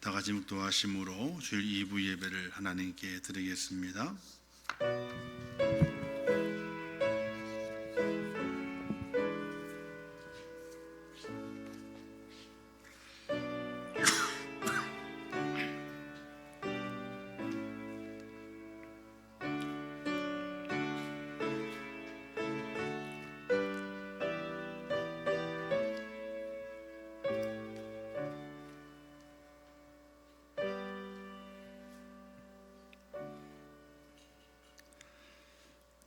다 같이 묵도하심으로 주일 2부 예배를 하나님께 드리겠습니다.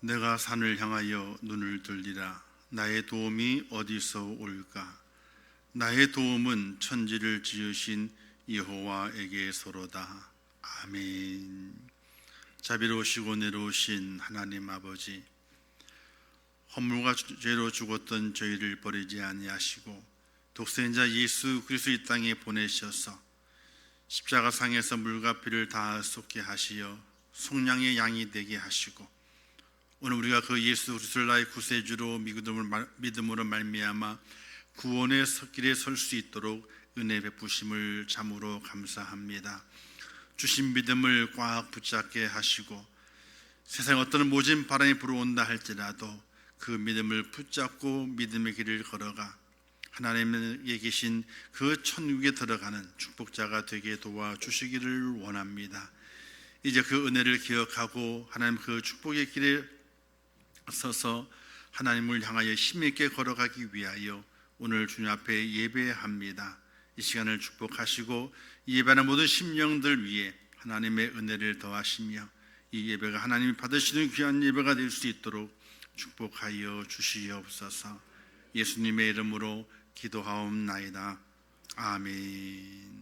내가 산을 향하여 눈을 들리라. 나의 도움이 어디서 올까? 나의 도움은 천지를 지으신 여호와에게서로다. 아멘. 자비로우시고 내로우신 하나님 아버지, 허물과 죄로 죽었던 저희를 버리지 아니하시고 독생자 예수 그리스도 이 땅에 보내셔서 십자가상에서 물과 피를 다 쏟게 하시어 속량의 양이 되게 하시고 오늘 우리가 그 예수 그리스도를 나의 구세주로 믿음으로 말미암아 구원의 길에 설 수 있도록 은혜 베푸심을 참으로 감사합니다. 주신 믿음을 꽉 붙잡게 하시고 세상 어떤 모진 바람이 불어온다 할지라도 그 믿음을 붙잡고 믿음의 길을 걸어가 하나님에 계신 그 천국에 들어가는 축복자가 되게 도와주시기를 원합니다. 이제 그 은혜를 기억하고 하나님 그 축복의 길에 서서 하나님을 향하여 힘있게 걸어가기 위하여 오늘 주님 앞에 예배합니다. 이 시간을 축복하시고 이 예배하는 모든 심령들 위해 하나님의 은혜를 더하시며 이 예배가 하나님이 받으시는 귀한 예배가 될 수 있도록 축복하여 주시옵소서. 예수님의 이름으로 기도하옵나이다. 아멘.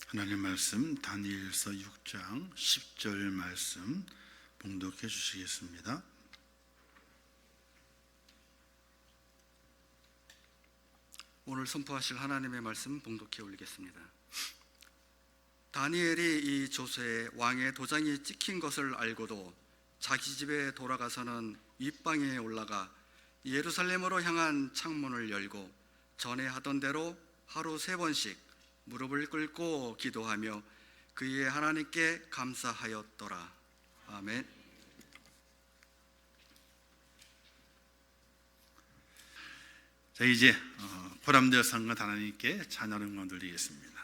하나님 말씀 다니엘서 6장 10절 말씀 봉독해 주시겠습니다. 오늘 선포하실 하나님의 말씀 봉독해 올리겠습니다. 다니엘이 이 조서에 왕의 도장이 찍힌 것을 알고도 자기 집에 돌아가서는 윗방에 올라가 예루살렘으로 향한 창문을 열고 전에 하던 대로 하루 3번씩 무릎을 꿇고 기도하며 그의 하나님께 감사하였더라. 아멘. 자, 이제 보람되어 상것 하나님께 찬양을 응원 드리겠습니다.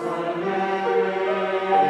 예루살렘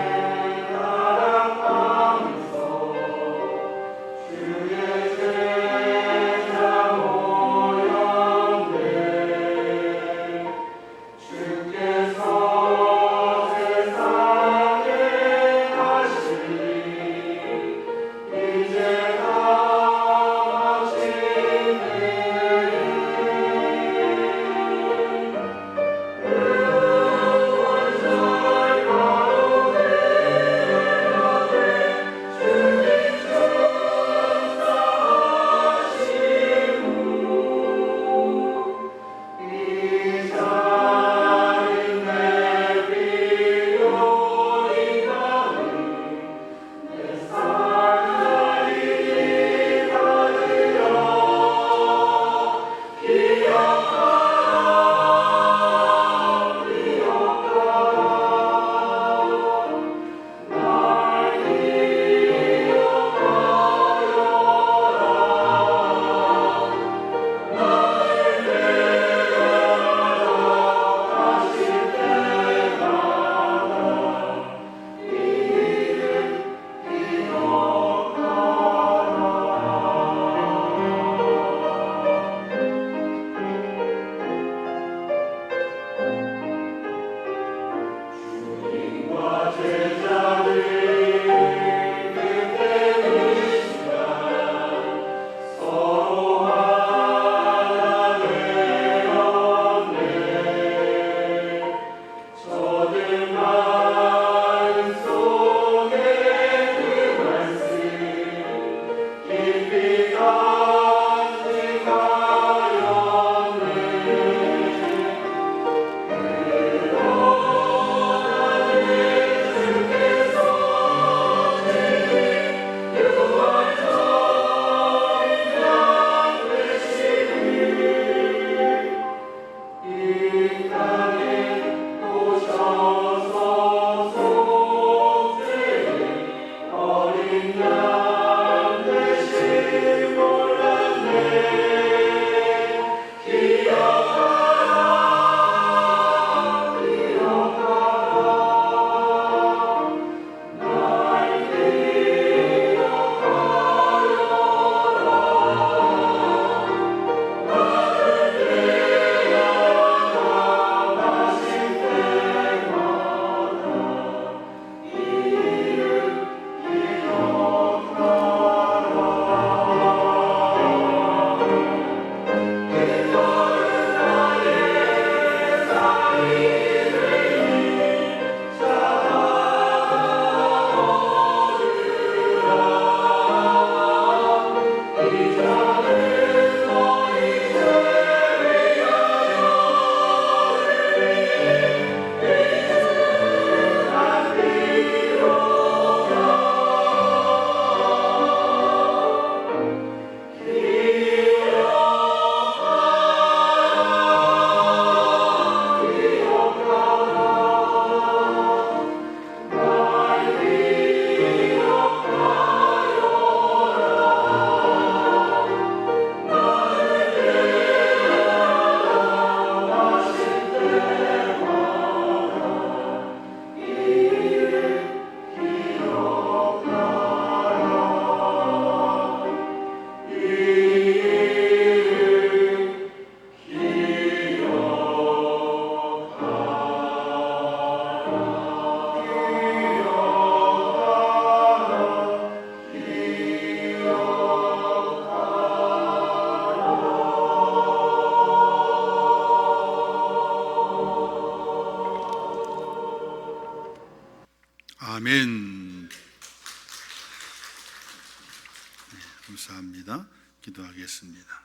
감사합니다. 기도하겠습니다.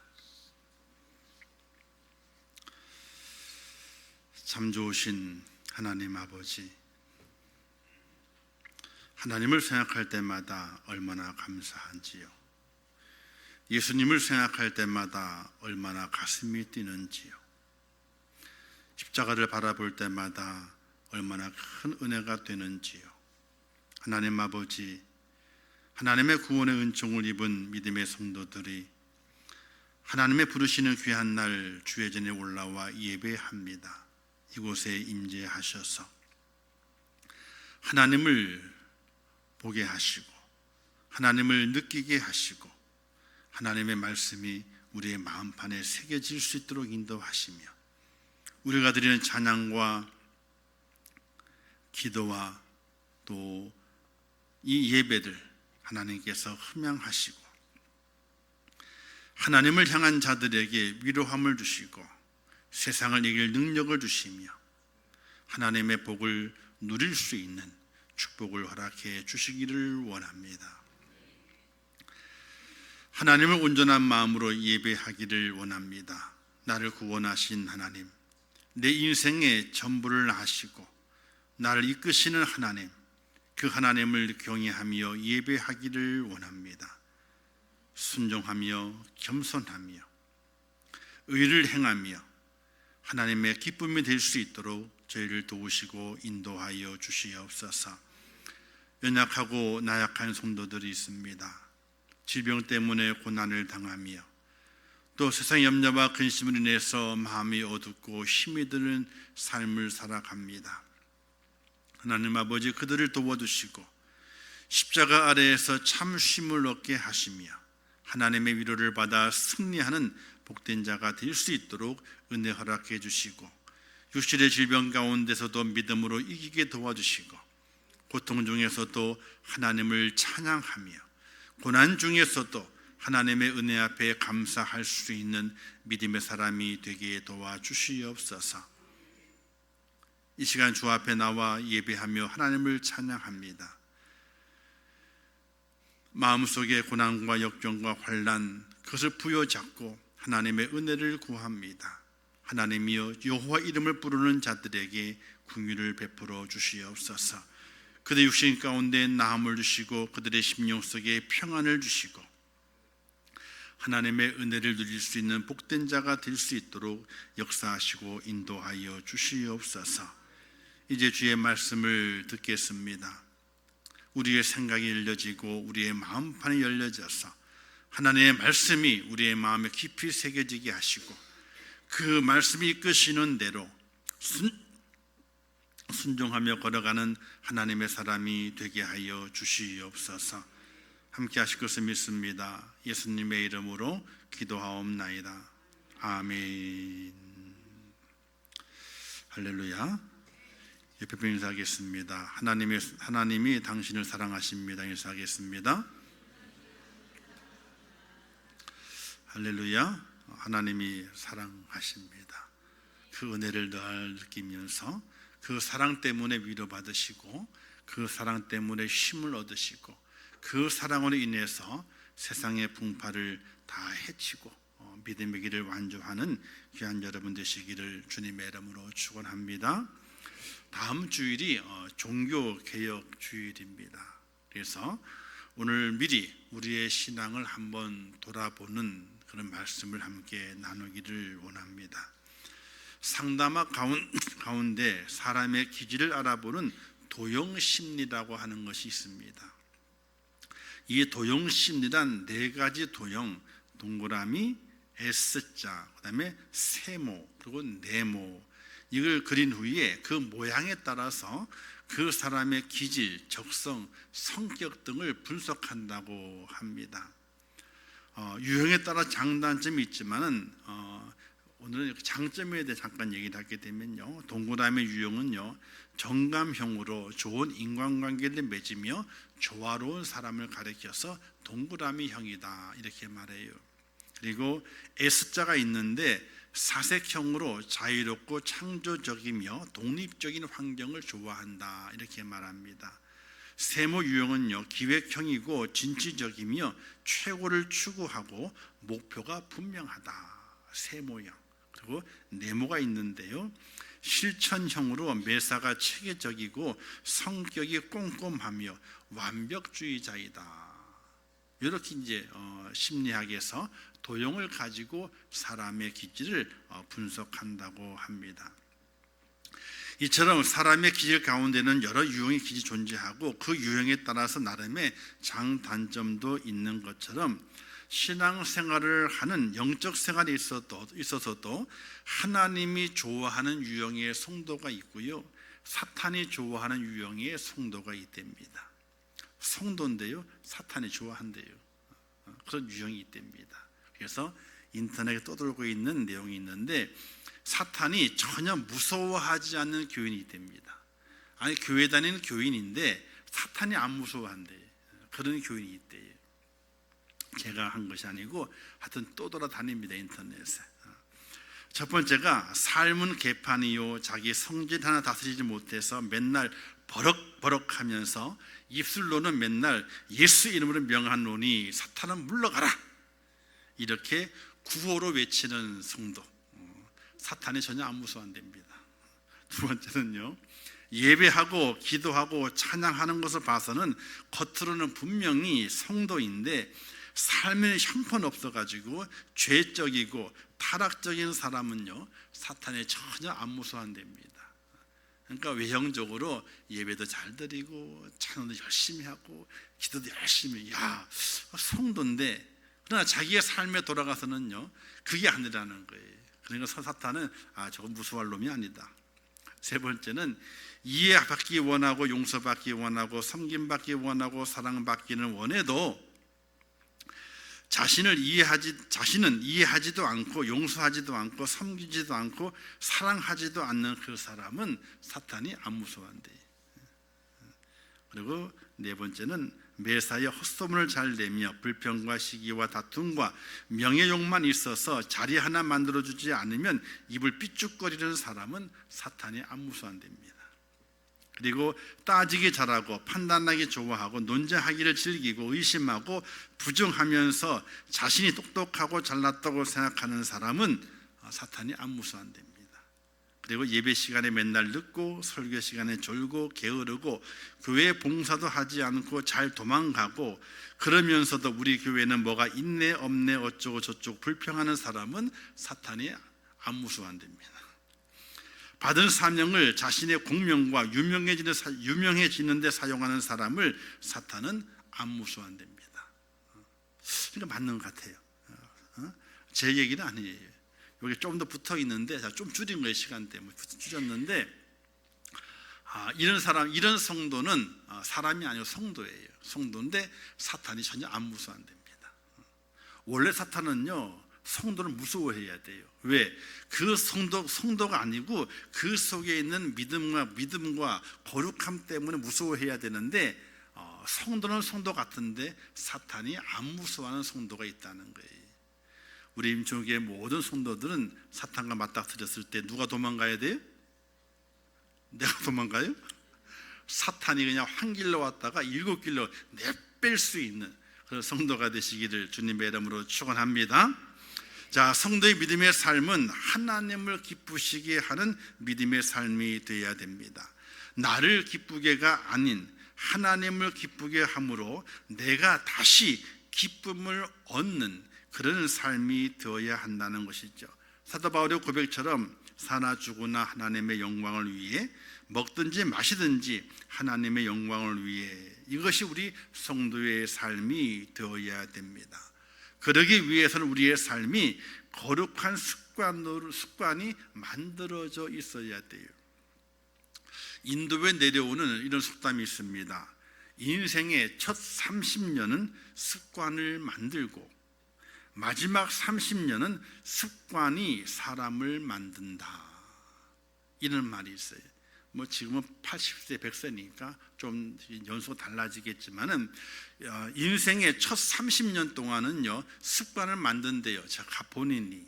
참 좋으신 하나님 아버지, 하나님을 생각할 때마다 얼마나 감사한지요. 예수님을 생각할 때마다 얼마나 가슴이 뛰는지요. 십자가를 바라볼 때마다 얼마나 큰 은혜가 되는지요. 하나님 아버지, 하나님의 구원의 은총을 입은 믿음의 성도들이 하나님의 부르시는 귀한 날 주의 전에 올라와 예배합니다. 이곳에 임재하셔서 하나님을 보게 하시고 하나님을 느끼게 하시고 하나님의 말씀이 우리의 마음판에 새겨질 수 있도록 인도하시며 우리가 드리는 찬양과 기도와 또 이 예배들 하나님께서 흠양하시고 하나님을 향한 자들에게 위로함을 주시고 세상을 이길 능력을 주시며 하나님의 복을 누릴 수 있는 축복을 허락해 주시기를 원합니다. 하나님을 온전한 마음으로 예배하기를 원합니다. 나를 구원하신 하나님, 내 인생의 전부를 아시고 나를 이끄시는 하나님, 그 하나님을 경외하며 예배하기를 원합니다. 순종하며 겸손하며 의를 행하며 하나님의 기쁨이 될 수 있도록 저희를 도우시고 인도하여 주시옵소서. 연약하고 나약한 성도들이 있습니다. 질병 때문에 고난을 당하며 또 세상 염려와 근심으로 인해서 마음이 어둡고 힘이 드는 삶을 살아갑니다. 하나님 아버지, 그들을 도와주시고 십자가 아래에서 참 쉼을 얻게 하시며 하나님의 위로를 받아 승리하는 복된 자가 될 수 있도록 은혜 허락해 주시고 육신의 질병 가운데서도 믿음으로 이기게 도와주시고 고통 중에서도 하나님을 찬양하며 고난 중에서도 하나님의 은혜 앞에 감사할 수 있는 믿음의 사람이 되게 도와주시옵소서. 이 시간 주 앞에 나와 예배하며 하나님을 찬양합니다. 마음속에 고난과 역경과 환난, 그것을 부여잡고 하나님의 은혜를 구합니다. 하나님이여, 여호와 이름을 부르는 자들에게 긍휼을 베풀어 주시옵소서. 그들 육신 가운데 나음을 주시고 그들의 심령 속에 평안을 주시고 하나님의 은혜를 누릴 수 있는 복된 자가 될 수 있도록 역사하시고 인도하여 주시옵소서. 이제 주의 말씀을 듣겠습니다. 우리의 생각이 열려지고 우리의 마음판이 열려져서 하나님의 말씀이 우리의 마음에 깊이 새겨지게 하시고 그 말씀이 이끄시는 대로 순종하며 걸어가는 하나님의 사람이 되게 하여 주시옵소서. 함께 하실 것을 믿습니다. 예수님의 이름으로 기도하옵나이다. 아멘. 할렐루야. 옆에 분 인사하겠습니다. 하나님이 당신을 사랑하십니다. 인사하겠습니다. 할렐루야. 하나님이 사랑하십니다. 그 은혜를 늘 느끼면서 그 사랑 때문에 위로받으시고 그 사랑 때문에 힘을 얻으시고 그 사랑으로 인해서 세상의 풍파를 다 헤치고 믿음의 길을 완주하는 귀한 여러분 되시기를 주님의 이름으로 축원합니다. 다음 주일이 종교개혁 주일입니다. 그래서 오늘 미리 우리의 신앙을 한번 돌아보는 그런 말씀을 함께 나누기를 원합니다. 상담학 가운데 사람의 기질을 알아보는 도형심리라고 하는 것이 있습니다. 이 도형심리란 네 가지 도형, 동그라미, S자, 그 다음에 세모, 그리고 네모, 이걸 그린 후에 그 모양에 따라서 그 사람의 기질, 적성, 성격 등을 분석한다고 합니다. 유형에 따라 장단점이 있지만은 오늘은 장점에 대해 잠깐 얘기를 하게 되면요, 동그라미 유형은요, 정감형으로 좋은 인간관계를 맺으며 조화로운 사람을 가리켜서 동그라미형이다 이렇게 말해요. 그리고 S자가 있는데 사색형으로 자유롭고 창조적이며 독립적인 환경을 좋아한다 이렇게 말합니다. 세모 유형은요, 기획형이고 진취적이며 최고를 추구하고 목표가 분명하다. 세모형. 그리고 네모가 있는데요, 실천형으로 매사가 체계적이고 성격이 꼼꼼하며 완벽주의자이다. 이렇게 이제 심리학에서 도형을 가지고 사람의 기질을 분석한다고 합니다. 이처럼 사람의 기질 가운데는 여러 유형의 기질이 존재하고 그 유형에 따라서 나름의 장단점도 있는 것처럼 신앙생활을 하는 영적 생활에 있어서도 하나님이 좋아하는 유형의 성도가 있고요, 사탄이 좋아하는 유형의 성도가 있답니다. 성도인데요, 사탄이 좋아한대요. 그런 유형이 있답니다. 그래서 인터넷에 떠돌고 있는 내용이 있는데, 사탄이 전혀 무서워하지 않는 교인이 있답니다. 아니, 교회 다니는 교인인데 사탄이 안 무서워한대요. 그런 교인이 있대요. 제가 한 것이 아니고 하여튼 떠돌아다닙니다, 인터넷에. 첫 번째가 삶은 개판이요, 자기 성질 하나 다스리지 못해서 맨날 버럭버럭하면서 입술로는 맨날 예수 이름으로 명하노니 사탄은 물러가라, 이렇게 구호로 외치는 성도. 사탄이 전혀 안 무서워한답니다. 두 번째는요, 예배하고 기도하고 찬양하는 것을 봐서는 겉으로는 분명히 성도인데 삶에 형편없어 가지고 죄적이고 타락적인 사람은요, 사탄이 전혀 안 무서워한답니다. 그러니까 외형적으로 예배도 잘 드리고 찬양도 열심히 하고 기도도 열심히, 성도인데, 그러나 자기의 삶에 돌아가서는요, 그게 아니라는 거예요. 그러니까 사탄은 저건 무서워할 놈이 아니다. 세 번째는 이해받기 원하고 용서받기 원하고 섬김받기 원하고 사랑받기는 원해도 자신은 이해하지도 않고 용서하지도 않고 섬기지도 않고 사랑하지도 않는 그 사람은 사탄이 안 무서워한대. 그리고 네 번째는 매사에 헛소문을 잘 내며 불평과 시기와 다툼과 명예욕만 있어서 자리 하나 만들어주지 않으면 입을 삐죽거리는 사람은 사탄이 안 무서워한답니다. 그리고 따지기 잘하고 판단하기 좋아하고 논쟁하기를 즐기고 의심하고 부정하면서 자신이 똑똑하고 잘났다고 생각하는 사람은 사탄이 안 무서워한답니다. 그리고 예배 시간에 맨날 늦고 설교 시간에 졸고 게으르고 교회 봉사도 하지 않고 잘 도망가고 그러면서도 우리 교회는 뭐가 있네 없네 어쩌고 저쩌고 불평하는 사람은 사탄이 안 무서워한답니다. 받은 사명을 자신의 공명과 유명해지는 데 사용하는 사람을 사탄은 안 무서워한답니다. 그러니까 맞는 것 같아요. 제 얘기는 아니에요. 여기 좀 더 붙어 있는데 좀 줄인 거예요. 시간 때문에 줄였는데, 이런 성도는 사람이 아니고 성도예요. 성도인데 사탄이 전혀 안 무서워한답니다. 원래 사탄은요, 성도를 무서워해야 돼요. 왜? 그 성도가 아니고 그 속에 있는 믿음과 거룩함 때문에 무서워해야 되는데, 성도는 성도 같은데 사탄이 안 무서워하는 성도가 있다는 거예요. 우리 임종교의 모든 성도들은 사탄과 맞닥뜨렸을 때 누가 도망가야 돼요? 내가 도망가요? 사탄이 그냥 한 길로 왔다가 7길로 내뺄 수 있는 그런 성도가 되시기를 주님의 이름으로 축원합니다. 자, 성도의 믿음의 삶은 하나님을 기쁘시게 하는 믿음의 삶이 되어야 됩니다. 나를 기쁘게가 아닌 하나님을 기쁘게 함으로 내가 다시 기쁨을 얻는 그런 삶이 되어야 한다는 것이죠. 사도 바울의 고백처럼 사나 죽으나 하나님의 영광을 위해 먹든지 마시든지 하나님의 영광을 위해, 이것이 우리 성도의 삶이 되어야 됩니다. 그러기 위해서는 우리의 삶이 거룩한 습관이 만들어져 있어야 돼요. 인도에 내려오는 이런 속담이 있습니다. 인생의 첫 30년은 습관을 만들고 마지막 30년은 습관이 사람을 만든다, 이런 말이 있어요. 지금은 80세 100세니까 좀 연수가 달라지겠지만은 인생의 첫 30년 동안은요 습관을 만든대요. 제가 본인이.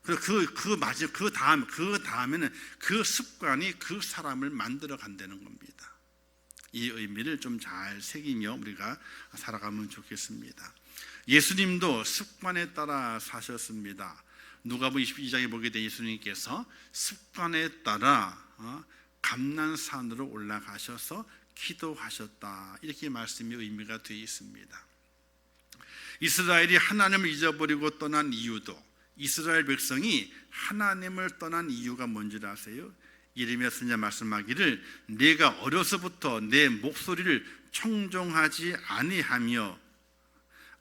그리고 그 다음에는 그 습관이 그 사람을 만들어 간다는 겁니다. 이 의미를 좀 잘 새기며 우리가 살아가면 좋겠습니다. 예수님도 습관에 따라 사셨습니다. 누가복음 22장에 보게 된 예수님께서 습관에 따라 감난산으로 올라가셔서 기도하셨다, 이렇게 말씀이 의미가 되어 있습니다. 이스라엘이 하나님을 잊어버리고 떠난 이유도, 이스라엘 백성이 하나님을 떠난 이유가 뭔지 아세요? 예레미야 선지자 말씀하기를 내가 어려서부터 내 목소리를 청종하지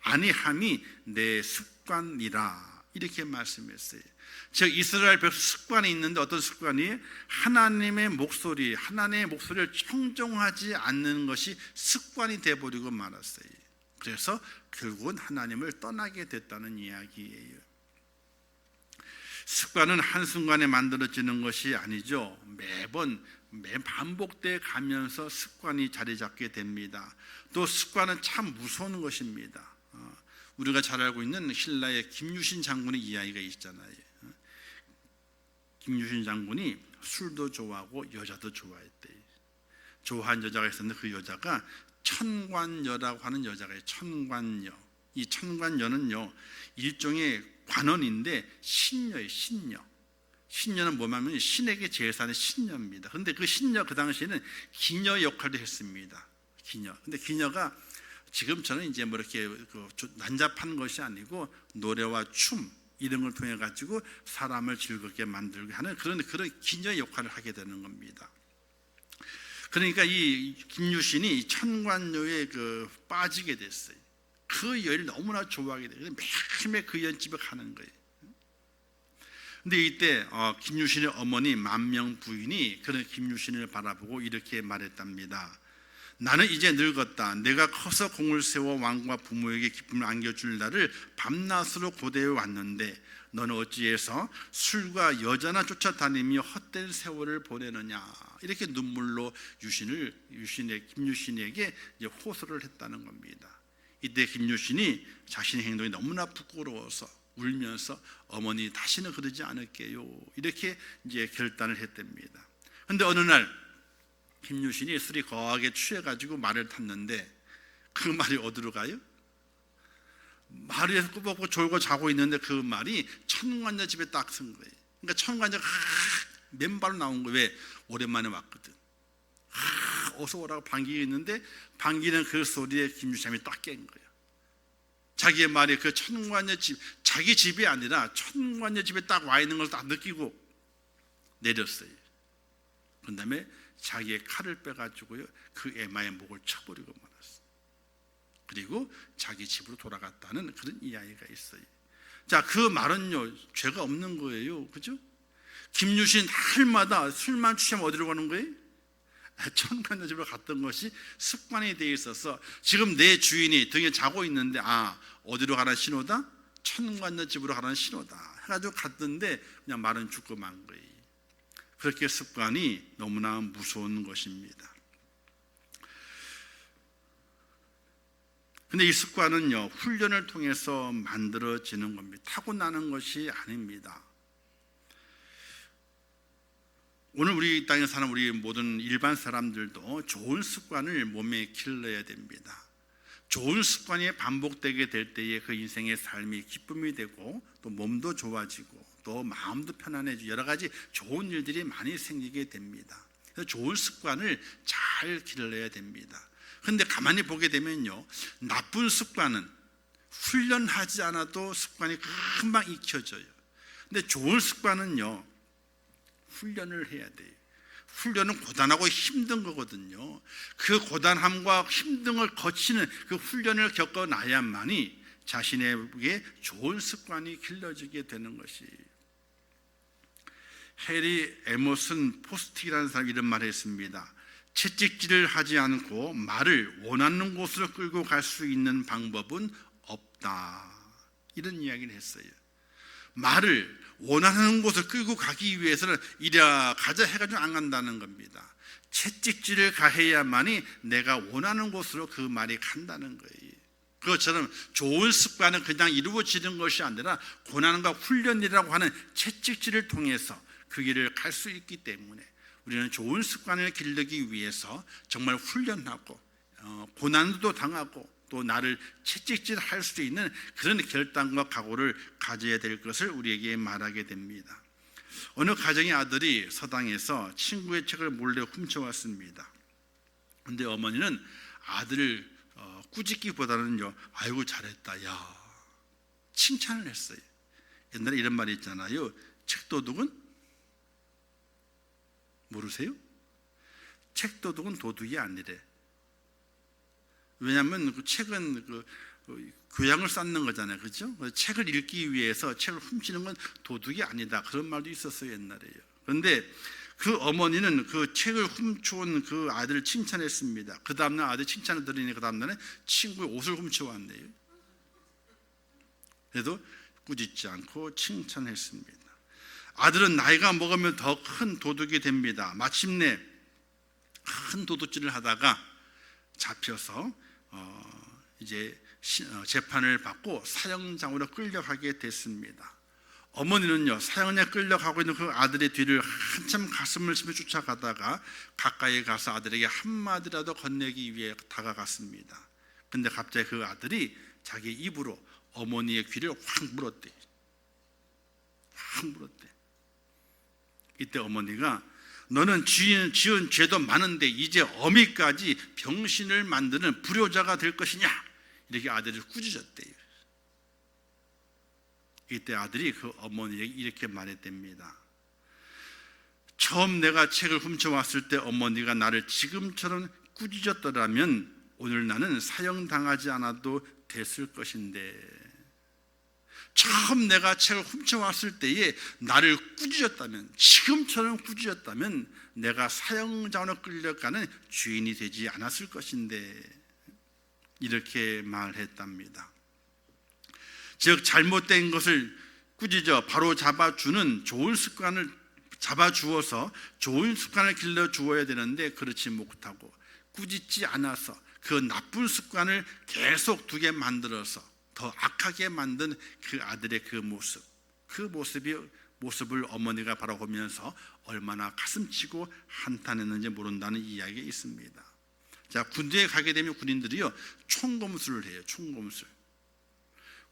아니함이 내 습관이라, 이렇게 말씀했어요. 즉 이스라엘 백성 습관이 있는데 어떤 습관이? 하나님의 목소리를 청종하지 않는 것이 습관이 되어버리고 말았어요. 그래서 결국은 하나님을 떠나게 됐다는 이야기예요. 습관은 한순간에 만들어지는 것이 아니죠. 매번 반복돼 가면서 습관이 자리 잡게 됩니다. 또 습관은 참 무서운 것입니다. 우리가 잘 알고 있는 신라의 김유신 장군의 이야기가 있잖아요. 김유신 장군이 술도 좋아하고 여자도 좋아했대요. 좋아한 여자가 있었는데 그 여자가 천관녀라고 하는 여자가 천관녀. 이 천관녀는요, 일종의 관원인데 신녀예요. 신녀는 뭐냐면 신에게 제사하는 신녀입니다. 그런데 그 신녀 그 당시에는 기녀 역할도 했습니다. 기녀. 근데 기녀가 지금처럼 이제 뭐 이렇게 난잡한 것이 아니고 노래와 춤 이런 걸 통해 가지고 사람을 즐겁게 만들게 하는 그런 기녀 역할을 하게 되는 겁니다. 그러니까 이 김유신이 천관녀에 빠지게 됐어요. 그 여인을 너무나 좋아하게 돼요. 매일매일 그 여인 집에 가는 거예요. 근데 이때 김유신의 어머니 만명 부인이 그런 김유신을 바라보고 이렇게 말했답니다. 나는 이제 늙었다. 내가 커서 공을 세워 왕과 부모에게 기쁨을 안겨줄 날을 밤낮으로 고대해 왔는데 너는 어찌해서 술과 여자나 쫓아다니며 헛된 세월을 보내느냐, 이렇게 눈물로 김유신에게 이제 호소를 했다는 겁니다. 이때 김유신이 자신의 행동이 너무나 부끄러워서 울면서 어머니 다시는 그러지 않을게요, 이렇게 이제 결단을 했답니다. 그런데 어느 날 김유신이 술이 거하게 취해가지고 말을 탔는데 그 말이 어디로 가요? 말 위에서 꾸벅꾸벅 졸고 자고 있는데 그 말이 천관녀 집에 딱 쓴 거예요. 그러니까 천관녀가 맨발로 나온 거예요. 왜? 오랜만에 왔거든. 어서 오라고 반기고 있는데 반기는 그 소리에 김유신이 딱 깬 거예요. 자기의 말이 그 천관녀 집, 자기 집이 아니라 천관녀 집에 딱 와 있는 걸 딱 느끼고 내렸어요. 그 다음에 자기의 칼을 빼가지고요, 그 에마의 목을 쳐버리고 말았어요. 그리고 자기 집으로 돌아갔다는 그런 이야기가 있어요. 자, 그 말은요, 죄가 없는 거예요. 그죠? 김유신 날마다 술만 취하면 어디로 가는 거예요? 천관녀 집으로 갔던 것이 습관이 되어 있어서 지금 내 주인이 등에 자고 있는데 어디로 가는 신호다? 천관녀 집으로 가는 신호다 해가지고 갔던데 그냥 말은 죽고 만 거예요. 그렇게 습관이 너무나 무서운 것입니다. 근데 이 습관은요, 훈련을 통해서 만들어지는 겁니다. 타고나는 것이 아닙니다. 오늘 우리 땅에 사는 우리 모든 일반 사람들도 좋은 습관을 몸에 길러야 됩니다. 좋은 습관이 반복되게 될 때에 그 인생의 삶이 기쁨이 되고 또 몸도 좋아지고 또 마음도 편안해지고 여러 가지 좋은 일들이 많이 생기게 됩니다. 그래서 좋은 습관을 잘 길러야 됩니다. 그런데 가만히 보게 되면요, 나쁜 습관은 훈련하지 않아도 습관이 금방 익혀져요. 근데 좋은 습관은요, 훈련을 해야 돼요. 훈련은 고단하고 힘든 거거든요. 그 고단함과 힘든 걸 거치는 그 훈련을 겪어나야만이 자신에게 좋은 습관이 길러지게 되는 것이. 해리 에머슨 포스틱이라는 사람이 이런 말을 했습니다. 채찍질을 하지 않고 말을 원하는 곳으로 끌고 갈 수 있는 방법은 없다, 이런 이야기를 했어요. 말을 원하는 곳을 끌고 가기 위해서는 이랴 가자 해가지고 안 간다는 겁니다. 채찍질을 가해야만이 내가 원하는 곳으로 그 말이 간다는 거예요. 그것처럼 좋은 습관은 그냥 이루어지는 것이 아니라 고난과 훈련이라고 하는 채찍질을 통해서 그 길을 갈 수 있기 때문에 우리는 좋은 습관을 기르기 위해서 정말 훈련하고 고난도 당하고 또 나를 채찍질할 수 있는 그런 결단과 각오를 가져야 될 것을 우리에게 말하게 됩니다. 어느 가정의 아들이 서당에서 친구의 책을 몰래 훔쳐왔습니다. 그런데 어머니는 아들을 꾸짖기보다는요, 아이고 잘했다, 야, 칭찬을 했어요. 옛날에 이런 말이 있잖아요. 책도둑은 모르세요? 책도둑은 도둑이 아니래. 왜냐하면 그 책은 교양을 쌓는 거잖아요, 그렇죠? 책을 읽기 위해서 책을 훔치는 건 도둑이 아니다, 그런 말도 있었어요, 옛날에요. 그런데 그 어머니는 그 책을 훔쳐온 그 아들을 칭찬했습니다. 그 다음날 아들 칭찬을 들으니 그 다음날에 친구의 옷을 훔쳐왔네요. 그래도 꾸짖지 않고 칭찬했습니다. 아들은 나이가 먹으면 더 큰 도둑이 됩니다. 마침내 큰 도둑질을 하다가 잡혀서 이제 재판을 받고 사형장으로 끌려가게 됐습니다. 어머니는요, 사형에 끌려가고 있는 그 아들의 뒤를 한참 가슴을 치며 쫓아가다가 가까이 가서 아들에게 한마디라도 건네기 위해 다가갔습니다. 근데 갑자기 그 아들이 자기 입으로 어머니의 귀를 확 물었대. 확 물었대. 이때 어머니가 너는 지은 죄도 많은데 이제 어미까지 병신을 만드는 불효자가 될 것이냐, 이렇게 아들을 꾸짖었대요. 이때 아들이 그 어머니에게 이렇게 말했답니다. 처음 내가 책을 훔쳐왔을 때 어머니가 나를 지금처럼 꾸짖었더라면 오늘 나는 사형당하지 않아도 됐을 것인데, 처음 내가 책을 훔쳐왔을 때에 나를 꾸짖었다면, 지금처럼 꾸짖었다면 내가 사형장으로 끌려가는 주인이 되지 않았을 것인데, 이렇게 말했답니다. 즉 잘못된 것을 꾸짖어 바로 잡아주는 좋은 습관을 잡아주어서 좋은 습관을 길러주어야 되는데 그렇지 못하고 꾸짖지 않아서 그 나쁜 습관을 계속 두게 만들어서 더 악하게 만든 그 아들의 그 모습을 어머니가 바라보면서 얼마나 가슴치고 한탄했는지 모른다는 이야기가 있습니다. 자, 군대에 가게 되면 군인들이요, 총검술을 해요. 총검술.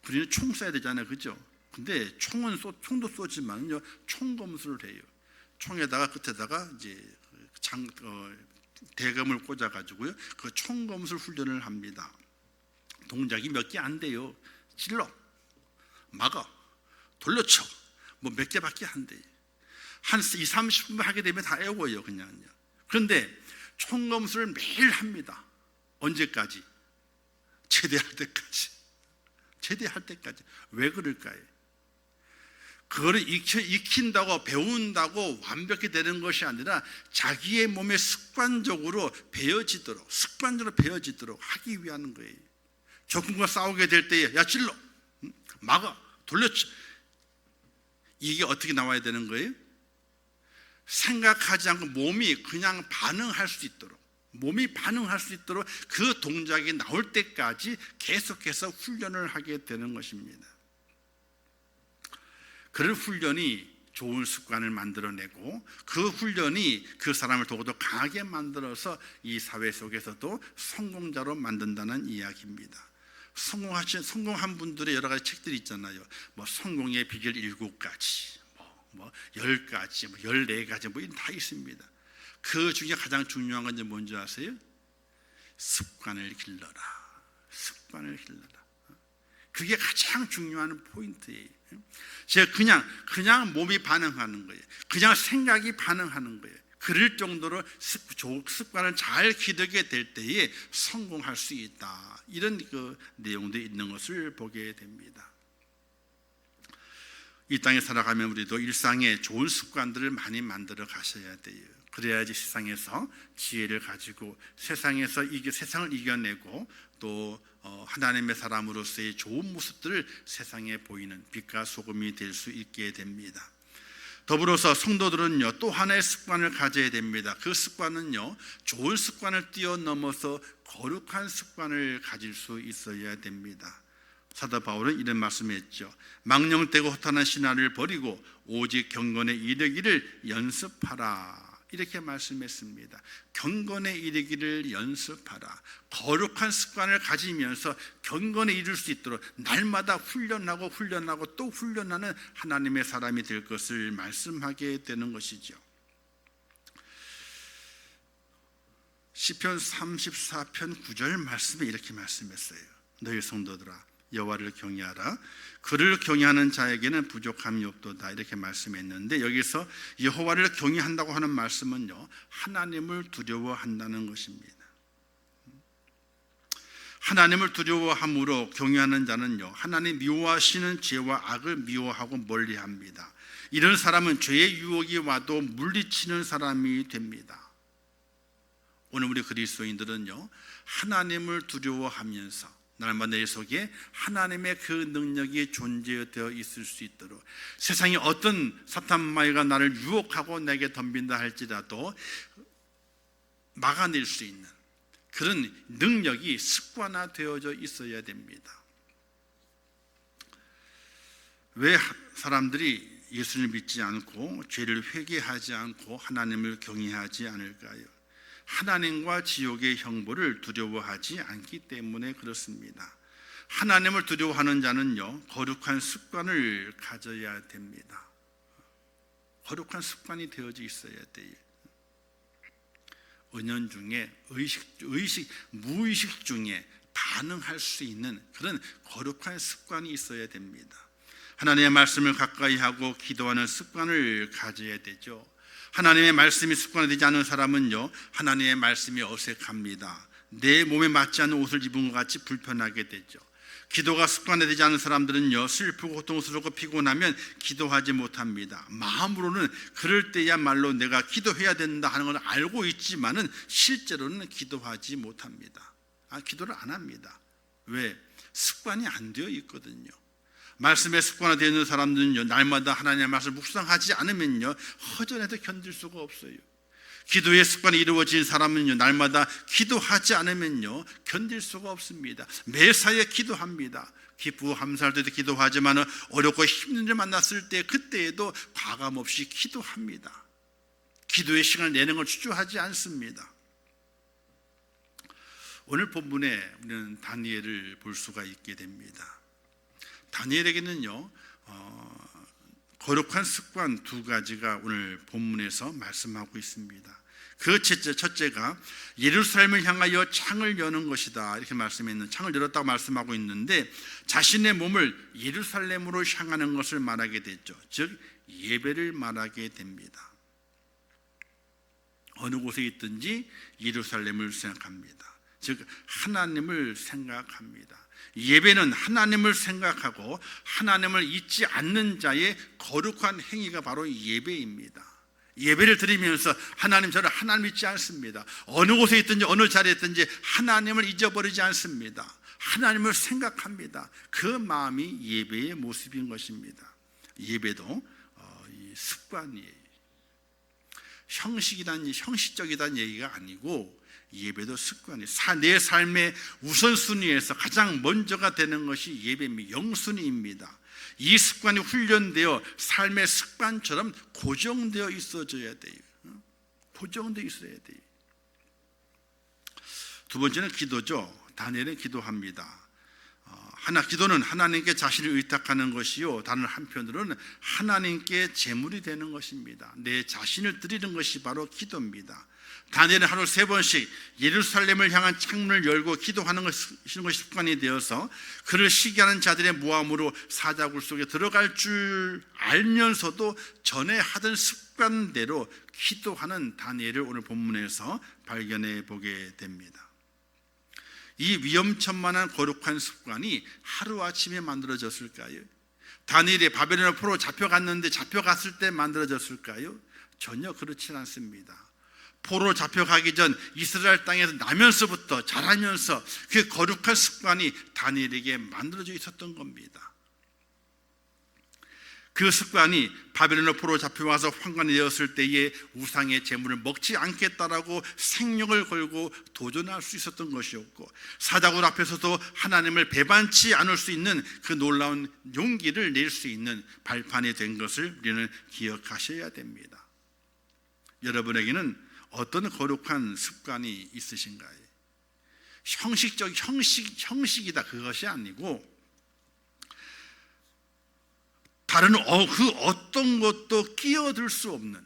군인은 총 쏴야 되잖아요, 그죠? 근데 총도 쏘지만요, 총검술을 해요. 총에다가 끝에다가 이제 대검을 꽂아가지고요, 그 총검술 훈련을 합니다. 동작이 몇 개 안 돼요. 찔러, 막아, 돌려쳐, 뭐 몇 개밖에 안 돼요. 한 20-30분 하게 되면 다 애워요, 그냥요. 그런데 총검술을 매일 합니다. 언제까지? 제대할 때까지. 제대할 때까지. 왜 그럴까요? 그거를 익힌다고 배운다고 완벽히 되는 것이 아니라 자기의 몸에 습관적으로 배어지도록 하기 위한 거예요. 적군과 싸우게 될 때에 야 찔러, 막아, 돌려쳐. 이게 어떻게 나와야 되는 거예요? 생각하지 않고 몸이 그냥 반응할 수 있도록, 그 동작이 나올 때까지 계속해서 훈련을 하게 되는 것입니다. 그런 훈련이 좋은 습관을 만들어내고 그 훈련이 그 사람을 더욱더 강하게 만들어서 이 사회 속에서도 성공자로 만든다는 이야기입니다. 성공한 분들의 여러 가지 책들이 있잖아요. 뭐 성공의 비결 7가지, 뭐 10가지, 뭐 14가지, 뭐 다 있습니다. 그 중에 가장 중요한 건 뭔지 아세요? 습관을 길러라. 그게 가장 중요한 포인트예요. 제가 그냥 몸이 반응하는 거예요. 그냥 생각이 반응하는 거예요. 그럴 정도로 습관을 잘 기르게 될 때에 성공할 수 있다. 이런 그 내용도 있는 것을 보게 됩니다. 이 땅에 살아가면 우리도 일상에 좋은 습관들을 많이 만들어 가셔야 돼요. 그래야지 세상에서 지혜를 가지고 세상을 이겨내고 또 하나님의 사람으로서의 좋은 모습들을 세상에 보이는 빛과 소금이 될 수 있게 됩니다. 더불어서 성도들은요, 또 하나의 습관을 가져야 됩니다. 그 습관은요, 좋은 습관을 뛰어넘어서 거룩한 습관을 가질 수 있어야 됩니다. 사도 바울은 이런 말씀했죠. 망령되고 허탄한 신화를 버리고 오직 경건에 이르기를 연습하라. 이렇게 말씀했습니다. 경건에 이르기를 연습하라. 거룩한 습관을 가지면서 경건에 이룰 수 있도록 날마다 훈련하고 또 훈련하는 하나님의 사람이 될 것을 말씀하게 되는 것이죠. 시편 34편 9절 말씀에 이렇게 말씀했어요. 너희 성도들아 여호와를 경외하라. 그를 경외하는 자에게는 부족함이 없도다. 이렇게 말씀했는데 여기서 여호와를 경외한다고 하는 말씀은요, 하나님을 두려워한다는 것입니다. 하나님을 두려워함으로 경외하는 자는요, 하나님 미워하시는 죄와 악을 미워하고 멀리합니다. 이런 사람은 죄의 유혹이 와도 물리치는 사람이 됩니다. 오늘 우리 그리스도인들은요, 하나님을 두려워하면서 날마다 내 속에 하나님의 그 능력이 존재되어 있을 수 있도록 세상에 어떤 사탄마귀가 나를 유혹하고 내게 덤빈다 할지라도 막아낼 수 있는 그런 능력이 습관화되어져 있어야 됩니다. 왜 사람들이 예수를 믿지 않고 죄를 회개하지 않고 하나님을 경외하지 않을까요? 하나님과 지옥의 형벌을 두려워하지 않기 때문에 그렇습니다. 하나님을 두려워하는 자는요, 거룩한 습관을 가져야 됩니다. 거룩한 습관이 되어져 있어야 돼요. 은연중에 무의식 중에 반응할 수 있는 그런 거룩한 습관이 있어야 됩니다. 하나님의 말씀을 가까이 하고 기도하는 습관을 가져야 되죠. 하나님의 말씀이 습관화되지 않은 사람은요, 하나님의 말씀이 어색합니다. 내 몸에 맞지 않는 옷을 입은 것 같이 불편하게 되죠. 기도가 습관화되지 않은 사람들은요, 슬프고 고통스럽고 피곤하면 기도하지 못합니다. 마음으로는 그럴 때야말로 내가 기도해야 된다 하는 걸 알고 있지만은 실제로는 기도하지 못합니다. 기도를 안 합니다. 왜? 습관이 안 되어 있거든요. 말씀에 습관화되어 있는 사람들은요, 날마다 하나님의 말씀을 묵상하지 않으면요, 허전해도 견딜 수가 없어요. 기도의 습관이 이루어진 사람은요, 날마다 기도하지 않으면요, 견딜 수가 없습니다. 매사에 기도합니다. 기쁘고 감사할 때도 기도하지만 어렵고 힘든 일 만났을 때 그때에도 과감없이 기도합니다. 기도의 시간을 내는 걸 주저하지 않습니다. 오늘 본문에 우리는 다니엘을 볼 수가 있게 됩니다. 다니엘에게는요, 거룩한 습관 두 가지가 오늘 본문에서 말씀하고 있습니다. 그 첫째가 예루살렘을 향하여 창을 여는 것이다, 이렇게 말씀했는, 창을 열었다고 말씀하고 있는데 자신의 몸을 예루살렘으로 향하는 것을 말하게 됐죠. 즉 예배를 말하게 됩니다. 어느 곳에 있든지 예루살렘을 생각합니다. 즉 하나님을 생각합니다. 예배는 하나님을 생각하고 하나님을 잊지 않는 자의 거룩한 행위가 바로 예배입니다. 예배를 드리면서 하나님, 저를 하나님 잊지 않습니다. 어느 곳에 있든지 어느 자리에 있든지 하나님을 잊어버리지 않습니다. 하나님을 생각합니다. 그 마음이 예배의 모습인 것입니다. 예배도 습관이에요. 형식적이라는 얘기가 아니고 예배도 습관이, 내 삶의 우선순위에서 가장 먼저가 되는 것이 예배입니다. 영순위입니다. 이 습관이 훈련되어 삶의 습관처럼 고정되어 있어져야 돼요. 고정되어 있어야 돼요. 두 번째는 기도죠. 다니엘은 기도합니다. 기도는 하나님께 자신을 의탁하는 것이요, 다른 한편으로는 하나님께 제물이 되는 것입니다. 내 자신을 드리는 것이 바로 기도입니다. 다니엘은 하루 3번씩 예루살렘을 향한 창문을 열고 기도하는 것이 습관이 되어서 그를 시기하는 자들의 모함으로 사자굴 속에 들어갈 줄 알면서도 전에 하던 습관대로 기도하는 다니엘을 오늘 본문에서 발견해 보게 됩니다. 이 위험천만한 거룩한 습관이 하루아침에 만들어졌을까요? 다니엘이 바벨론 포로 잡혀갔는데 잡혀갔을 때 만들어졌을까요? 전혀 그렇진 않습니다. 포로 잡혀가기 전 이스라엘 땅에서 나면서부터 자라면서 그 거룩한 습관이 다니엘에게 만들어져 있었던 겁니다. 그 습관이 바벨론 포로 잡혀와서 환관이 되었을 때에 우상의 제물을 먹지 않겠다라고 생명을 걸고 도전할 수 있었던 것이었고, 사자굴 앞에서도 하나님을 배반치 않을 수 있는 그 놀라운 용기를 낼 수 있는 발판이 된 것을 우리는 기억하셔야 됩니다. 여러분에게는 어떤 거룩한 습관이 있으신가요? 형식이다 그것이 아니고 다른 그 어떤 것도 끼어들 수 없는,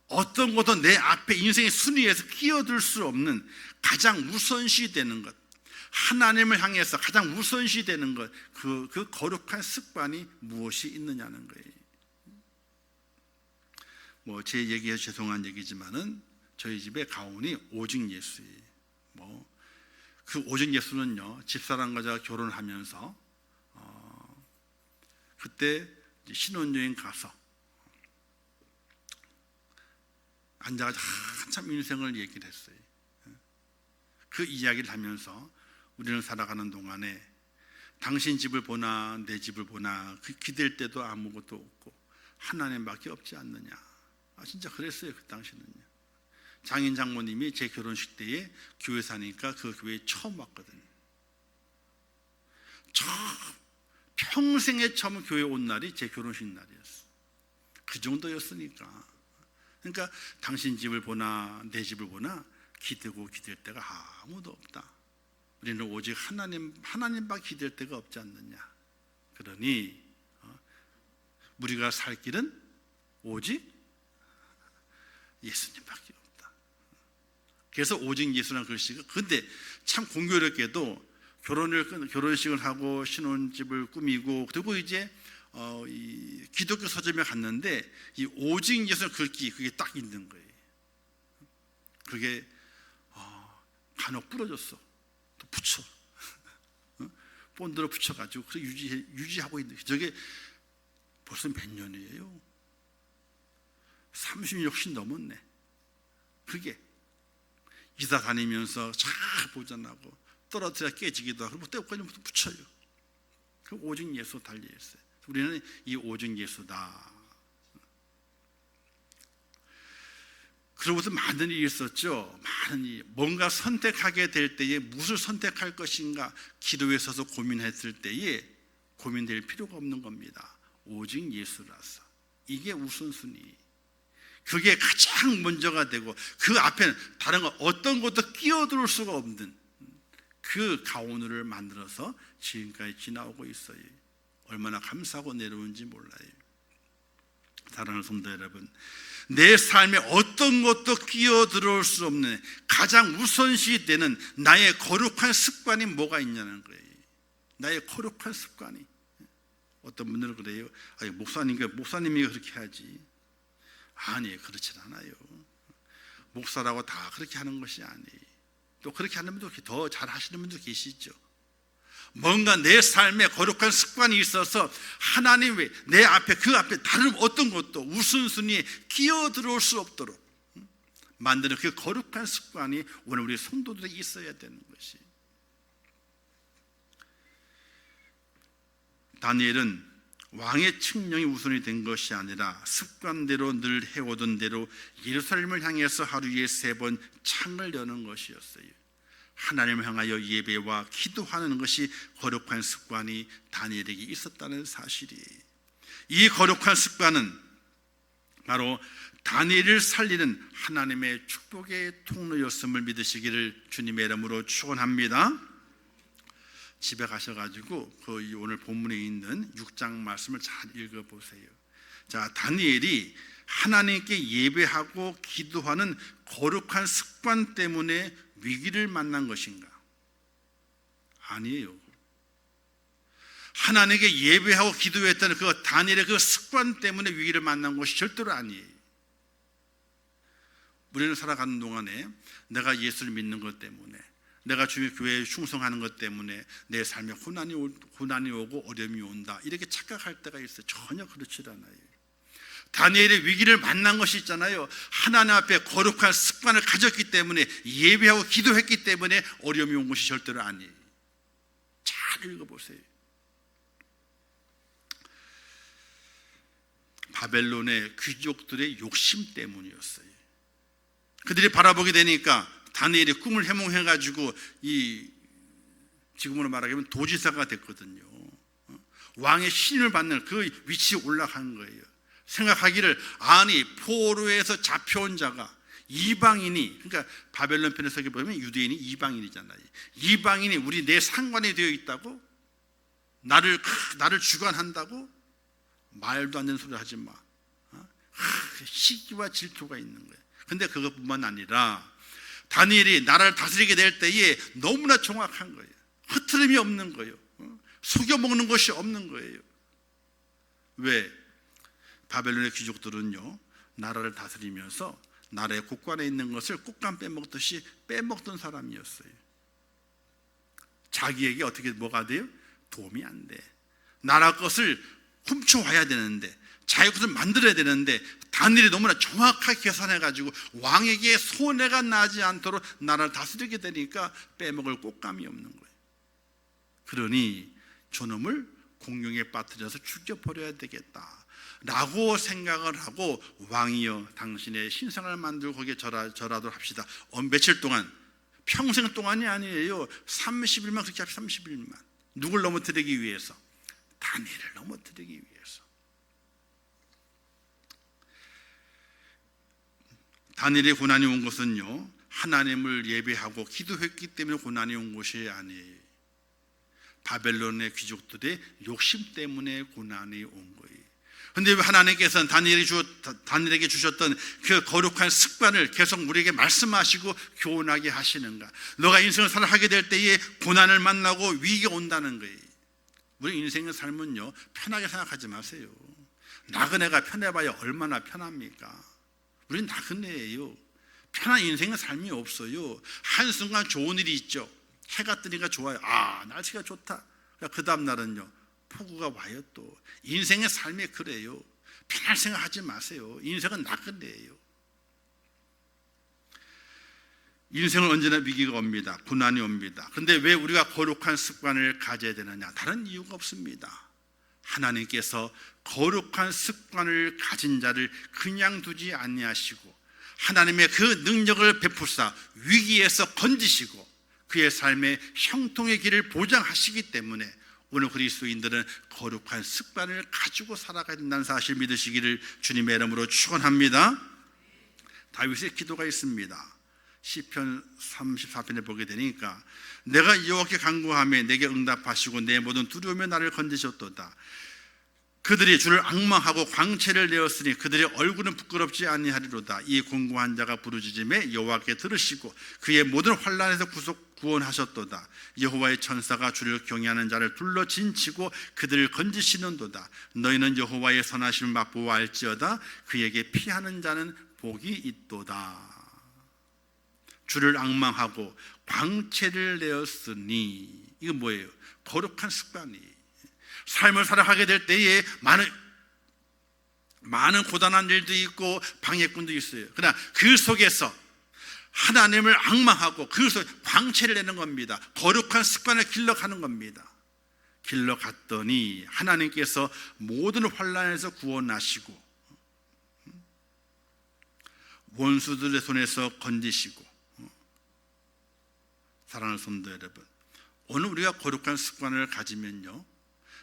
어떤 것도 내 앞에 인생의 순위에서 끼어들 수 없는 가장 우선시 되는 것, 하나님을 향해서 가장 우선시 되는 것, 그 거룩한 습관이 무엇이 있느냐는 거예요. 뭐 제 얘기해서 죄송한 얘기지만은 저희 집의 가훈이 오직 예수예요. 그 오직 예수는요, 집사람과 제가 결혼하면서 그때 신혼여행 가서 앉아가지고 한참 인생을 얘기를 했어요. 그 이야기를 하면서 우리는 살아가는 동안에 당신 집을 보나 내 집을 보나 그 기댈 때도 아무것도 없고 하나님밖에 없지 않느냐. 진짜 그랬어요. 그 당시는요. 장인 장모님이 제 결혼식 때에 교회 사니까 그 교회에 처음 왔거든요. 평생에 처음 교회 온 날이 제 결혼식 날이었어. 그 정도였으니까. 그러니까 당신 집을 보나 내 집을 보나 기대고 기댈 데가 아무도 없다. 우리는 오직 하나님밖에 기댈 데가 없지 않느냐. 그러니 우리가 살 길은 오직 예수님밖에 없다. 그래서 오직 예수라는 글씨가, 근데 참 공교롭게도 결혼식을 하고 신혼집을 꾸미고 그리고 이제 이 기독교 서점에 갔는데 이 오직 예수라는 글귀 그게 딱 있는 거예요. 그게 간혹 부러졌어. 또 붙여 본드로 붙여가지고 그렇게 유지하고 있는, 저게 벌써 몇 년이에요? 30년 훨씬 넘었네. 그게 이사 다니면서 잘 보존하고 떨어뜨려 깨지기도 하고 때까지 붙여요. 그 오직 예수 달려있어요. 우리는 이 오직 예수다. 그러고서 많은 일이 있었죠. 많은 일. 뭔가 선택하게 될 때에 무엇을 선택할 것인가 기도에 서서 고민했을 때에 고민될 필요가 없는 겁니다. 오직 예수라서. 이게 우선순위. 그게 가장 먼저가 되고 그 앞에는 다른 거 어떤 것도 끼어들 수가 없는 그 가온을 만들어서 지금까지 지나오고 있어요. 얼마나 감사하고 내려온지 몰라요. 사랑하는 성도 여러분, 내 삶에 어떤 것도 끼어들어올 수 없는 가장 우선시 되는 나의 거룩한 습관이 뭐가 있냐는 거예요. 나의 거룩한 습관이. 어떤 분들은 그래요. 목사님이 그렇게 하지. 아니, 그렇진 않아요. 목사라고 다 그렇게 하는 것이 아니에요. 또 그렇게 하는 분도 더 잘하시는 분도 계시죠. 뭔가 내 삶에 거룩한 습관이 있어서 하나님 외에 내 앞에 그 앞에 다른 어떤 것도 우선순위에 끼어들어올 수 없도록 만드는 그 거룩한 습관이 오늘 우리 성도들이 있어야 되는 것이. 다니엘은 왕의 칙령이 우선이 된 것이 아니라 습관대로 늘 해오던 대로 예루살렘을 향해서 하루에 3번 창을 여는 것이었어요. 하나님을 향하여 예배와 기도하는 것이 거룩한 습관이 다니엘에게 있었다는 사실이에요. 이 거룩한 습관은 바로 다니엘을 살리는 하나님의 축복의 통로였음을 믿으시기를 주님의 이름으로 축원합니다. 집에 가셔가지고 그 오늘 본문에 있는 6장 말씀을 잘 읽어보세요. 자, 다니엘이 하나님께 예배하고 기도하는 거룩한 습관 때문에 위기를 만난 것인가? 아니에요. 하나님께 예배하고 기도했다는 그 다니엘의 그 습관 때문에 위기를 만난 것이 절대로 아니에요. 우리는 살아가는 동안에 내가 예수를 믿는 것 때문에, 내가 주의 교회에 충성하는 것 때문에 내 삶에 고난이 오고 어려움이 온다, 이렇게 착각할 때가 있어요. 전혀 그렇지 않아요. 다니엘의 위기를 만난 것이 있잖아요. 하나님 앞에 거룩한 습관을 가졌기 때문에, 예배하고 기도했기 때문에 어려움이 온 것이 절대로 아니에요. 잘 읽어보세요. 바벨론의 귀족들의 욕심 때문이었어요. 그들이 바라보게 되니까 다니엘이 꿈을 해몽해가지고 지금으로 말하면 도지사가 됐거든요. 왕의 신임을 받는 그 위치에 올라간 거예요. 생각하기를 아니 포로에서 잡혀온 자가 이방인이, 그러니까 바벨론 편에서 보면 유대인이 이방인이잖아요. 이방인이 우리 내 상관이 되어 있다고? 나를 주관한다고? 말도 안 되는 소리 하지 마. 시기와 질투가 있는 거예요. 근데 그것뿐만 아니라 다니엘이 나라를 다스리게 될 때에 너무나 정확한 거예요. 흐트름이 없는 거예요. 속여먹는 것이 없는 거예요. 왜? 바벨론의 귀족들은요, 나라를 다스리면서 나라의 곳간에 있는 것을 꽃감 빼먹듯이 빼먹던 사람이었어요. 자기에게 어떻게 뭐가 돼요? 도움이 안 돼. 나라 것을 훔쳐와야 되는데, 자기 것을 만들어야 되는데, 다니엘이 너무나 정확하게 계산해가지고 왕에게 손해가 나지 않도록 나라를 다스리게 되니까 빼먹을 꽃감이 없는 거예요. 그러니 저놈을 공룡에 빠뜨려서 죽여버려야 되겠다 라고 생각을 하고, 왕이여 당신의 신상을 만들고 거기에 절하도록 합시다. 며칠 동안, 평생 동안이 아니에요. 30일만 그렇게 합시다. 30일만. 누굴 넘어뜨리기 위해서? 다니엘을 넘어뜨리기 위해서. 다니엘의 고난이 온 것은요, 하나님을 예배하고 기도했기 때문에 고난이 온 것이 아니에요. 바벨론의 귀족들의 욕심 때문에 고난이 온 거예요. 그런데 왜 하나님께서는 다니엘에게 주셨던 그 거룩한 습관을 계속 우리에게 말씀하시고 교훈하게 하시는가? 너가 인생을 살아가게 될 때에 고난을 만나고 위기가 온다는 거예요. 우리 인생의 삶은요, 편하게 생각하지 마세요. 나그네가 편해봐야 얼마나 편합니까? 우린 나그네예요. 편한 인생의 삶이 없어요. 한순간 좋은 일이 있죠. 해가 뜨니까 좋아요. 날씨가 좋다. 그 다음 날은요, 폭우가 와요. 또 인생의 삶이 그래요. 편할 생각하지 마세요. 인생은 나그네예요. 인생은 언제나 위기가 옵니다. 고난이 옵니다. 그런데 왜 우리가 거룩한 습관을 가져야 되느냐? 다른 이유가 없습니다. 하나님께서 거룩한 습관을 가진 자를 그냥 두지 아니하시고 하나님의 그 능력을 베푸사 위기에서 건지시고 그의 삶의 형통의 길을 보장하시기 때문에 오늘 그리스도인들은 거룩한 습관을 가지고 살아가야 된다는 사실 믿으시기를 주님의 이름으로 축원합니다. 다윗의 기도가 있습니다. 시편 34편에 보게 되니까 내가 여호와께 간구하며 내게 응답하시고 내 모든 두려움에 나를 건지셨도다. 그들이 주를 앙망하고 광채를 내었으니 그들의 얼굴은 부끄럽지 아니하리로다. 이 공고한 자가 부르짖음에 여호와께 들으시고 그의 모든 환난에서 구원하셨도다. 여호와의 천사가 주를 경외하는 자를 둘러 진치고 그들을 건지시는도다. 너희는 여호와의 선하심을 맛보아 알지어다. 그에게 피하는 자는 복이 있도다. 주를 앙망하고 광채를 내었으니, 이거 뭐예요? 거룩한 습관이. 삶을 살아가게 될 때에 많은 고단한 일도 있고 방해꾼도 있어요. 그러나 그 속에서 하나님을 앙망하고 그 속에 광채를 내는 겁니다. 거룩한 습관을 길러가는 겁니다. 길러갔더니 하나님께서 모든 환난에서 구원하시고 원수들의 손에서 건지시고. 사랑하는 성도 여러분, 오늘 우리가 거룩한 습관을 가지면요,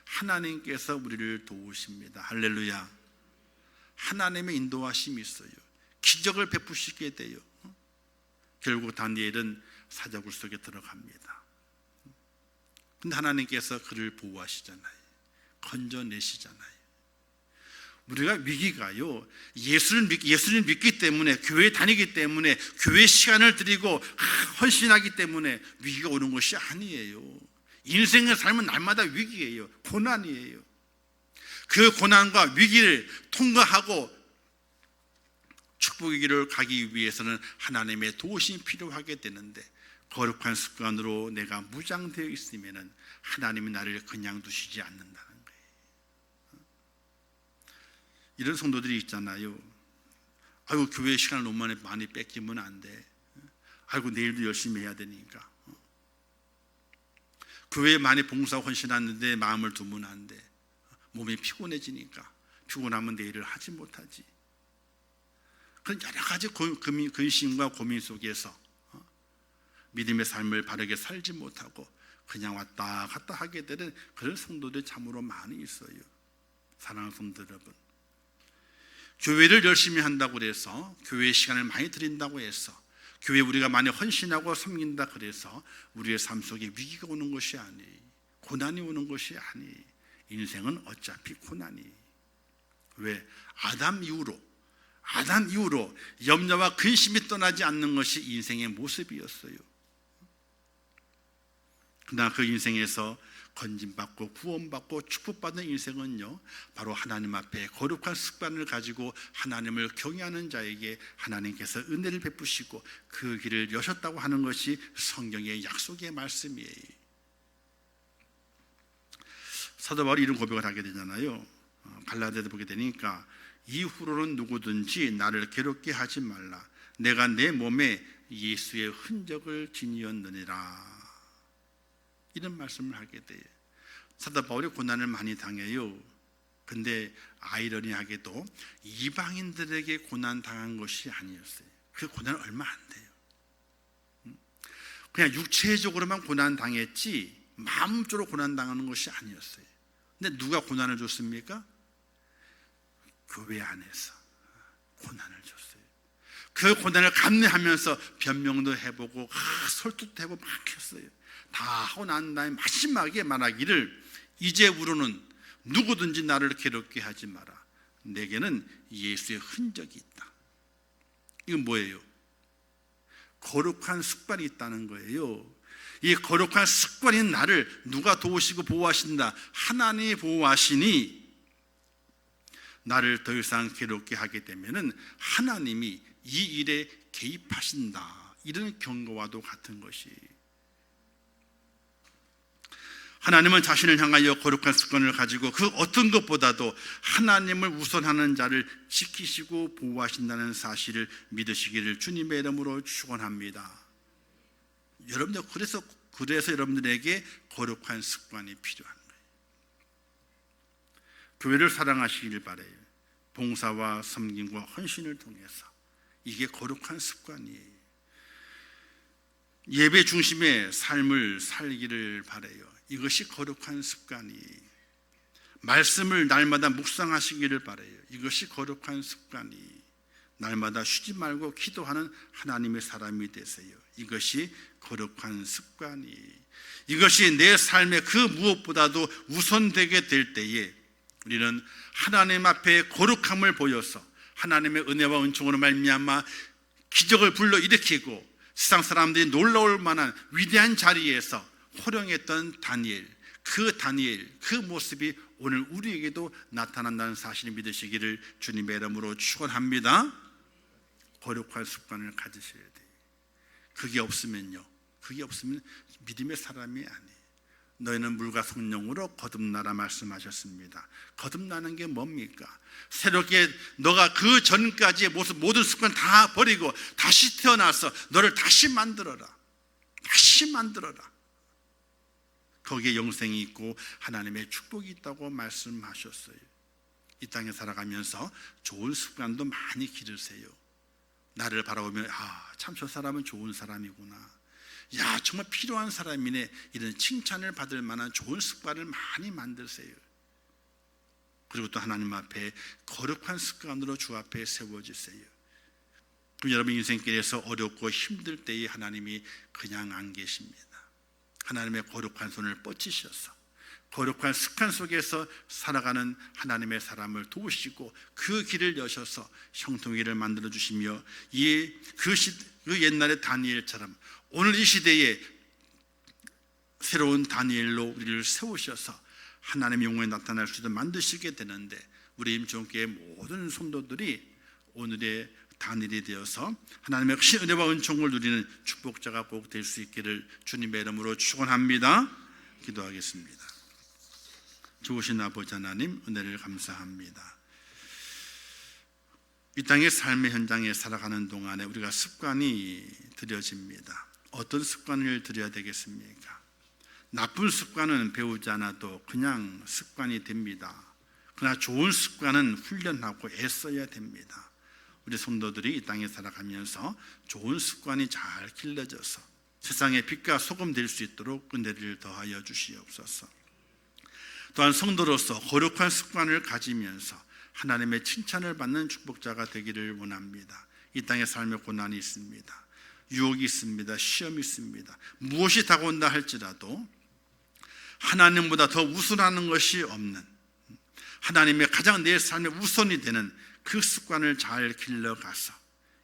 하나님께서 우리를 도우십니다. 할렐루야. 하나님의 인도하심이 있어요. 기적을 베푸시게 돼요. 결국 다니엘은 사자굴 속에 들어갑니다. 근데 하나님께서 그를 보호하시잖아요. 건져내시잖아요. 우리가 위기가요, 예수를 믿기 때문에, 교회에 다니기 때문에, 교회 시간을 드리고 헌신하기 때문에 위기가 오는 것이 아니에요. 인생의 삶은 날마다 위기예요. 고난이에요. 그 고난과 위기를 통과하고 축복의 길을 가기 위해서는 하나님의 도우심이 필요하게 되는데, 거룩한 습관으로 내가 무장되어 있으면 하나님이 나를 그냥 두시지 않는다는 거예요. 이런 성도들이 있잖아요. 아이고, 교회 시간을 너무 많이 뺏기면 안 돼. 아이고, 내일도 열심히 해야 되니까. 교회에 많이 봉사하고 헌신하는데 마음을 두면 안 돼. 몸이 피곤해지니까. 피곤하면 내일을 하지 못하지. 그런 여러 가지 근심과 고민 속에서 믿음의 삶을 바르게 살지 못하고 그냥 왔다 갔다 하게 되는 그런 성도들이 참으로 많이 있어요. 사랑하는 성도 여러분, 교회를 열심히 한다고 그래서, 교회 시간을 많이 드린다고 해서, 교회 우리가 많이 헌신하고 섬긴다 그래서 우리의 삶 속에 위기가 오는 것이 아니, 고난이 오는 것이 아니. 인생은 어차피 고난이. 왜? 아담 이후로 염려와 근심이 떠나지 않는 것이 인생의 모습이었어요. 그러나 그 인생에서 건진받고 구원받고 축복받는 인생은요, 바로 하나님 앞에 거룩한 습관을 가지고 하나님을 경외하는 자에게 하나님께서 은혜를 베푸시고 그 길을 여셨다고 하는 것이 성경의 약속의 말씀이에요. 사도 바울이 이런 고백을 하게 되잖아요. 갈라디아서 보게 되니까 이후로는 누구든지 나를 괴롭게 하지 말라. 내가 내 몸에 예수의 흔적을 지니었느니라. 이런 말씀을 하게 돼요. 사도 바울이 고난을 많이 당해요. 근데 아이러니하게도 이방인들에게 고난 당한 것이 아니었어요. 그 고난은 얼마 안 돼요. 그냥 육체적으로만 고난 당했지 마음적으로 고난 당하는 것이 아니었어요. 근데 누가 고난을 줬습니까? 교회 안에서 고난을 줬어요. 그 고난을 감내하면서 변명도 해보고 설득도 해보고 막 했어요. 다 하고 난 다음에 마지막에 말하기를 이제부로는 누구든지 나를 괴롭게 하지 마라. 내게는 예수의 흔적이 있다. 이건 뭐예요? 거룩한 습관이 있다는 거예요. 이 거룩한 습관인 나를 누가 도우시고 보호하신다? 하나님이 보호하시니 나를 더 이상 괴롭게 하게 되면은 하나님이 이 일에 개입하신다. 이런 경고와도 같은 것이, 하나님은 자신을 향하여 거룩한 습관을 가지고 그 어떤 것보다도 하나님을 우선하는 자를 지키시고 보호하신다는 사실을 믿으시기를 주님의 이름으로 축원합니다. 여러분들 그래서 여러분들에게 거룩한 습관이 필요한 거예요. 교회를 사랑하시길 바라요. 봉사와 섬김과 헌신을 통해서 이게 거룩한 습관이에요. 예배 중심의 삶을 살기를 바라요. 이것이 거룩한 습관이에요. 말씀을 날마다 묵상하시기를 바라요. 이것이 거룩한 습관이에요. 날마다 쉬지 말고 기도하는 하나님의 사람이 되세요. 이것이 거룩한 습관이에요. 이것이 내 삶의 그 무엇보다도 우선되게 될 때에 우리는 하나님 앞에 거룩함을 보여서 하나님의 은혜와 은총으로 말미암아 기적을 불러일으키고 세상 사람들이 놀라울 만한 위대한 자리에서 호령했던 다니엘, 그 모습이 오늘 우리에게도 나타난다는 사실을 믿으시기를 주님의 이름으로 축원합니다. 거룩한 습관을 가지셔야 돼요. 그게 없으면 믿음의 사람이 아니에요. 너희는 물과 성령으로 거듭나라 말씀하셨습니다. 거듭나는 게 뭡니까? 새롭게 너가 그 전까지의 모든 습관 다 버리고 다시 태어나서 너를 다시 만들어라. 거기에 영생이 있고 하나님의 축복이 있다고 말씀하셨어요. 이 땅에 살아가면서 좋은 습관도 많이 기르세요. 나를 바라보면 참 저 사람은 좋은 사람이구나, 야 정말 필요한 사람이네, 이런 칭찬을 받을 만한 좋은 습관을 많이 만드세요. 그리고 또 하나님 앞에 거룩한 습관으로 주 앞에 세워지세요. 그럼 여러분 인생길에서 어렵고 힘들 때에 하나님이 그냥 안 계십니다. 하나님의 거룩한 손을 뻗치셔서 거룩한 습관 속에서 살아가는 하나님의 사람을 도우시고 그 길을 여셔서 형통일을 만들어 주시며 그 옛날의 다니엘처럼 오늘 이 시대에 새로운 다니엘로 우리를 세우셔서 하나님의 영광에 나타날 수 있도록 만드시게 되는데, 우리 임종교회 모든 성도들이 오늘의 다니엘이 되어서 하나님의 크신 은혜와 은총을 누리는 축복자가 꼭 될 수 있기를 주님의 이름으로 축원합니다. 기도하겠습니다. 좋으신 아버지 하나님, 은혜를 감사합니다. 이 땅의 삶의 현장에 살아가는 동안에 우리가 습관이 들여집니다. 어떤 습관을 들여야 되겠습니까? 나쁜 습관은 배우지 않아도 그냥 습관이 됩니다. 그러나 좋은 습관은 훈련하고 애써야 됩니다. 우리 성도들이 이 땅에 살아가면서 좋은 습관이 잘 길러져서 세상의 빛과 소금 될 수 있도록 은혜를 더하여 주시옵소서. 또한 성도로서 거룩한 습관을 가지면서 하나님의 칭찬을 받는 축복자가 되기를 원합니다. 이 땅의 삶의 고난이 있습니다. 유혹이 있습니다. 시험이 있습니다. 무엇이 다가온다 할지라도 하나님보다 더 우선하는 것이 없는, 하나님의 가장 내 삶의 우선이 되는 그 습관을 잘 길러가서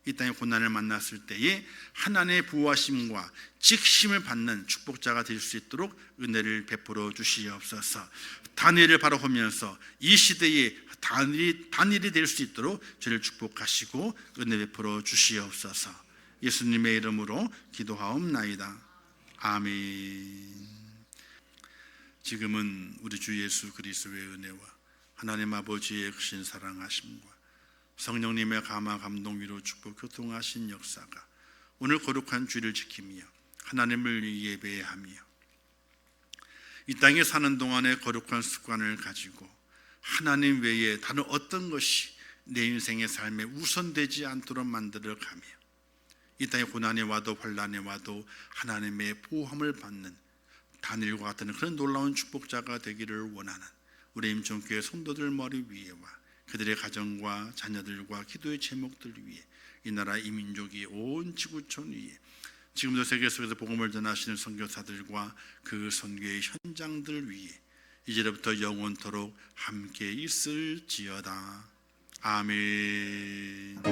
이 땅의 고난을 만났을 때에 하나님의 보호하심과 지키심을 받는 축복자가 될 수 있도록 은혜를 베풀어 주시옵소서. 단일을 바라보면서 이 시대에 단일이 될 수 있도록 저를 축복하시고 은혜 베풀어 주시옵소서. 예수님의 이름으로 기도하옵나이다. 아멘. 지금은 우리 주 예수 그리스도의 은혜와 하나님 아버지의 크신 사랑하심과 성령님의 감화 감동 위로 축복 교통하신 역사가 오늘 거룩한 주를 지키며 하나님을 예배하며 이 땅에 사는 동안에 거룩한 습관을 가지고 하나님 외에 다른 어떤 것이 내 인생의 삶에 우선되지 않도록 만들어가며 이 땅에 고난이 와도 환난이 와도 하나님의 보호함을 받는 다니엘과 같은 그런 놀라운 축복자가 되기를 원하는 우리 임종교회 성도들 머리 위에와 그들의 가정과 자녀들과 기도의 제목들 위에 이 나라 이 민족이 온 지구촌 위에 지금도 세계 속에서 복음을 전하시는 선교사들과 그 선교의 현장들 위에 이제부터 영원토록 함께 있을지어다. 아멘.